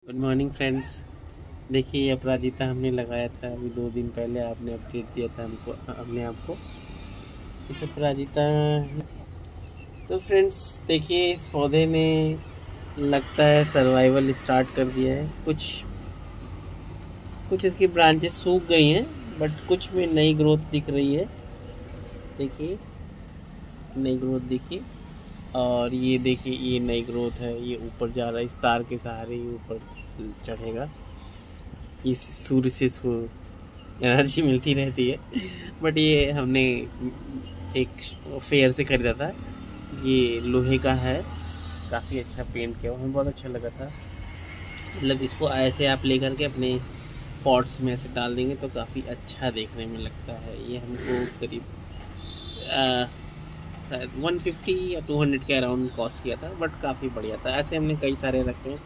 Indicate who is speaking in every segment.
Speaker 1: Good morning friends. देखिए ये अपराजिता हमने लगाया था अभी 2 दिन पहले, आपने अपडेट दिया था हमको अपने आप को। इस अपराजिता तो फ्रेंड्स देखिए इस पौधे ने लगता है सर्वाइवल स्टार्ट कर दिया है। कुछ इसकी ब्रांचेस सूख गई हैं बट कुछ में नई ग्रोथ दिख रही है। देखिए नई ग्रोथ दिखी, और ये देखिए ये नई ग्रोथ है, ये ऊपर जा रहा है, इस तार के सहारे ये ऊपर चढ़ेगा। इस सूर्य से एनर्जी मिलती रहती है। बट ये हमने एक फेयर से ख़रीदा था, ये लोहे का है, काफ़ी अच्छा पेंट किया, हमें बहुत अच्छा लगा था। मतलब इसको ऐसे आप लेकर के अपने पॉट्स में ऐसे डाल देंगे तो काफ़ी अच्छा देखने में लगता है। ये हमको करीब शायद 150 या 200 के अराउंड कॉस्ट किया था, बट काफ़ी बढ़िया था। ऐसे हमने कई सारे रखे हैं,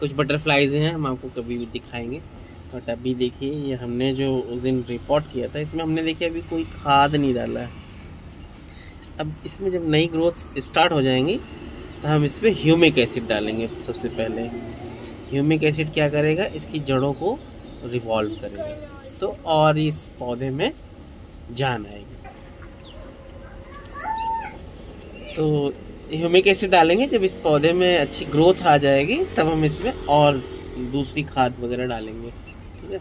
Speaker 1: कुछ बटरफ्लाइज हैं, हम आपको कभी भी दिखाएंगे। बट अभी देखिए ये हमने जो उस दिन रिपोर्ट किया था, इसमें हमने देखिए अभी कोई खाद नहीं डाला है। अब इसमें जब नई ग्रोथ स्टार्ट हो जाएंगी तो हम इस पर ह्यूमिक एसिड डालेंगे। सबसे पहले ह्यूमिक एसिड क्या करेगा, इसकी जड़ों को रिवॉल्व करेगा तो और इस पौधे में जान आएगी। तो ह्यूमिक एसिड डालेंगे, जब इस पौधे में अच्छी ग्रोथ आ जाएगी तब हम इसमें और दूसरी खाद वगैरह डालेंगे, ठीक है।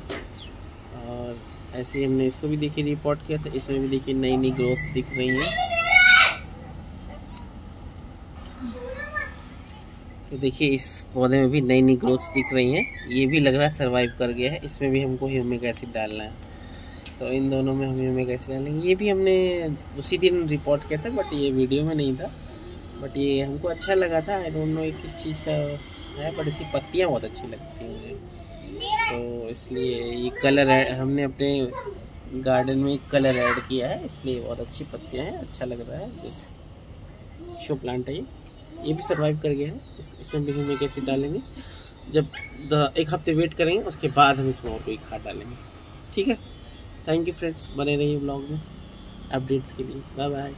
Speaker 1: और ऐसे ही हमने इसको भी देखिए रिपोर्ट किया था, इसमें भी देखिए नई नई ग्रोथ दिख रही हैं। तो देखिए इस पौधे में भी नई नई ग्रोथ्स दिख रही हैं, ये भी लग रहा है सर्वाइव कर गया है। इसमें भी हमको ह्यूमिक एसिड डालना है, तो इन दोनों में हम ह्यूमिक एसिड डालेंगे। ये भी हमने उसी दिन रिपोर्ट किया था, बट ये वीडियो में नहीं था, बट ये हमको अच्छा लगा था। आई डोंट नो किस चीज़ का है, बट इसकी पत्तियाँ बहुत अच्छी लगती हैं मुझे, तो इसलिए ये कलर हमने अपने गार्डन में एक कलर ऐड किया है, इसलिए बहुत अच्छी पत्तियाँ हैं, अच्छा लग रहा है। इस शो प्लांट है ये भी सर्वाइव कर गया है। इसमें भी ह्यूमिक एसिड डालेंगे, जब 1 हफ्ते वेट करेंगे उसके बाद हम इसमें और कोई खाद डालेंगे, ठीक है। थैंक यू फ्रेंड्स, बने रहिए ब्लॉग में अपडेट्स के लिए। Bye bye.